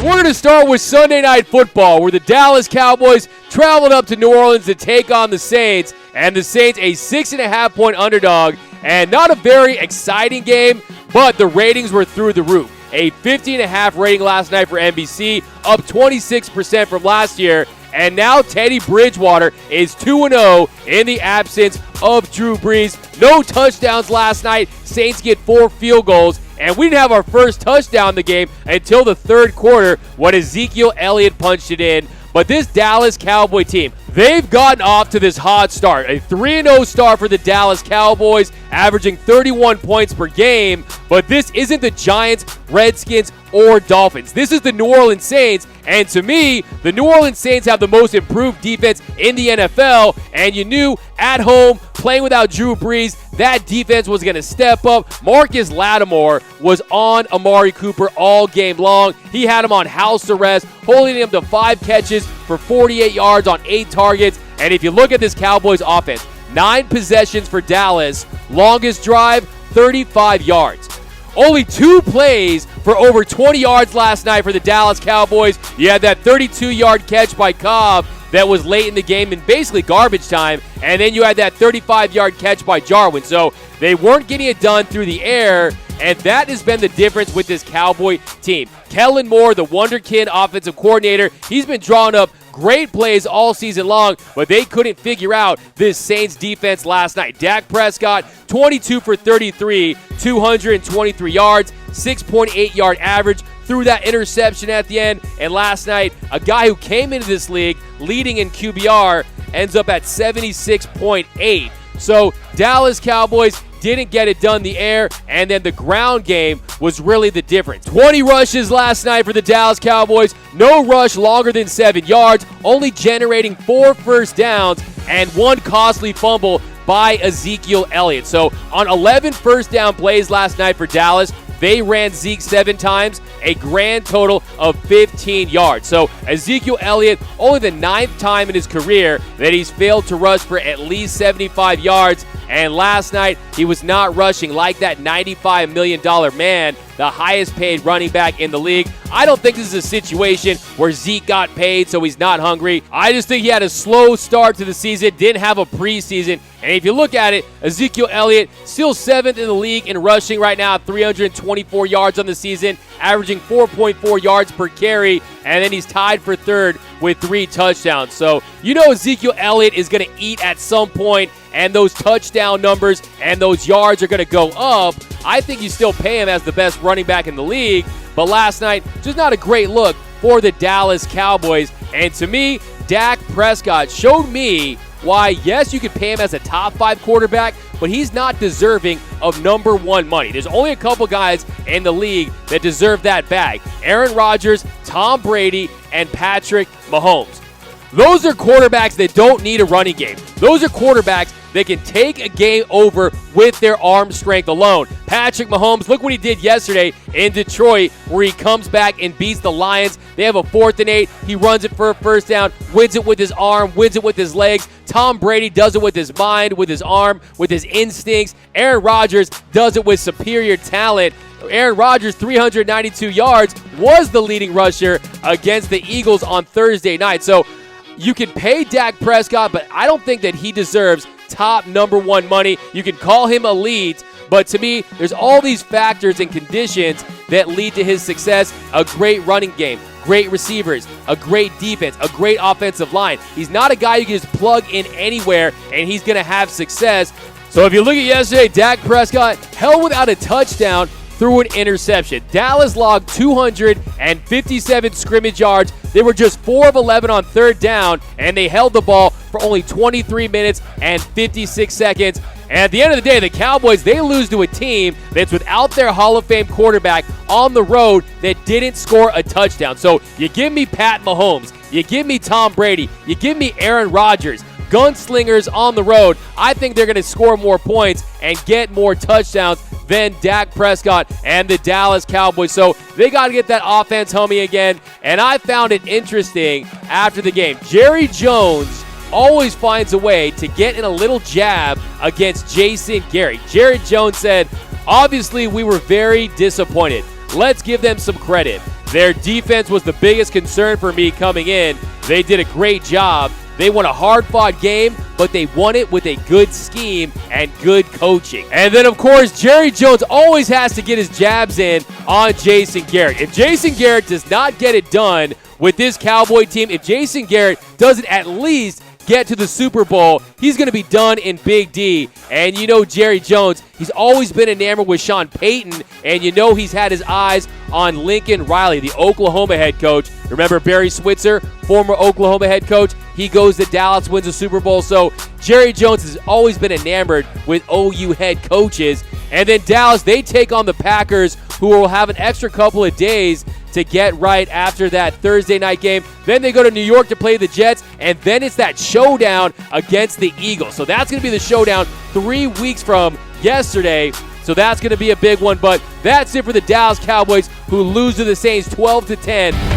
We're going to start with Sunday Night Football, where the Dallas Cowboys traveled up to New Orleans to take on the Saints, and the Saints a 6.5-point underdog, and not a very exciting game, but the ratings were through the roof. A 50.5 rating last night for NBC, up 26% from last year, and now Teddy Bridgewater is 2-0 in the absence of Drew Brees. No touchdowns last night. Saints get 4 field goals, and we didn't have our first touchdown in the game until the third quarter when Ezekiel Elliott punched it in. But this Dallas Cowboy team, they've gotten off to this hot start. A 3-0 start for the Dallas Cowboys, averaging 31 points per game. But this isn't the Giants, Redskins, or Dolphins. This is the New Orleans Saints, and to me, the New Orleans Saints have the most improved defense in the NFL, and you knew at home, playing without Drew Brees, that defense was going to step up. Marcus Lattimore was on Amari Cooper all game long. He had him on house arrest, holding him to 5 catches for 48 yards on 8 targets, and if you look at this Cowboys offense, 9 possessions for Dallas, longest drive, 35 yards. Only 2 plays for over 20 yards last night for the Dallas Cowboys. You had that 32-yard catch by Cobb that was late in the game in basically garbage time, and then you had that 35-yard catch by Jarwin. So they weren't getting it done through the air, and that has been the difference with this Cowboy team. Kellen Moore, the wonderkid offensive coordinator, he's been drawing up great plays all season long, but they couldn't figure out this Saints defense last night. Dak Prescott, 22 for 33, 223 yards, 6.8-yard average, threw that interception at the end, and last night, a guy who came into this league leading in QBR ends up at 76.8. So Dallas Cowboys didn't get it done in the air, and then the ground game was really the difference. 20 rushes last night for the Dallas Cowboys. No rush longer than 7 yards, only generating 4 first downs and 1 costly fumble by Ezekiel Elliott. So on 11 first down plays last night for Dallas, they ran Zeke 7 times, a grand total of 15 yards. So Ezekiel Elliott, only the 9th time in his career that he's failed to rush for at least 75 yards. And last night, he was not rushing like that $95 million man, the highest paid running back in the league. I don't think this is a situation where Zeke got paid, so he's not hungry. I just think he had a slow start to the season, didn't have a preseason. And if you look at it, Ezekiel Elliott still 7th in the league in rushing right now, 324 yards on the season, averaging 4.4 yards per carry, and then he's tied for 3rd with 3 touchdowns. So you know Ezekiel Elliott is going to eat at some point, and those touchdown numbers and those yards are going to go up. I think you still pay him as the best running back in the league, but last night, just not a great look for the Dallas Cowboys. And to me, Dak Prescott showed me why, yes, you could pay him as a top 5 quarterback, but he's not deserving of number 1 money. There's only a couple guys in the league that deserve that bag. Aaron Rodgers, Tom Brady, and Patrick Mahomes. Those are quarterbacks that don't need a running game. Those are quarterbacks that can take a game over with their arm strength alone. Patrick Mahomes, look what he did yesterday in Detroit, where he comes back and beats the Lions. They have a 4th and 8. He runs it for a first down, wins it with his arm, wins it with his legs. Tom Brady does it with his mind, with his arm, with his instincts. Aaron Rodgers does it with superior talent. Aaron Rodgers, 392 yards, was the leading rusher against the Eagles on Thursday night. So you can pay Dak Prescott, but I don't think that he deserves top number 1 money. You can call him elite, but to me, there's all these factors and conditions that lead to his success. A great running game, great receivers, a great defense, a great offensive line. He's not a guy you can just plug in anywhere and he's going to have success. So if you look at yesterday, Dak Prescott held without a touchdown through an interception. Dallas logged 257 scrimmage yards. They were just 4 of 11 on 3rd down, and they held the ball for only 23 minutes and 56 seconds. And at the end of the day, the Cowboys, they lose to a team that's without their Hall of Fame quarterback on the road that didn't score a touchdown. So you give me Pat Mahomes, you give me Tom Brady, you give me Aaron Rodgers, gunslingers on the road. I think they're going to score more points and get more touchdowns than Dak Prescott and the Dallas Cowboys. So they got to get that offense humming again. And I found it interesting after the game. Jerry Jones always finds a way to get in a little jab against Jason Garrett. Jerry Jones said, obviously we were very disappointed. Let's give them some credit. Their defense was the biggest concern for me coming in. They did a great job. They won a hard-fought game, but they won it with a good scheme and good coaching. And then, of course, Jerry Jones always has to get his jabs in on Jason Garrett. If Jason Garrett does not get it done with this Cowboy team, if Jason Garrett doesn't at least get to the Super Bowl, he's going to be done in Big D. And you know Jerry Jones, he's always been enamored with Sean Payton, and you know he's had his eyes on Lincoln Riley, the Oklahoma head coach. Remember Barry Switzer, former Oklahoma head coach? He goes to Dallas, wins the Super Bowl. So Jerry Jones has always been enamored with OU head coaches. And then Dallas, they take on the Packers, who will have an extra couple of days to get right after that Thursday night game. Then they go to New York to play the Jets, and then it's that showdown against the Eagles. So that's going to be the showdown 3 weeks from yesterday. So that's going to be a big one. But that's it for the Dallas Cowboys, who lose to the Saints 12-10.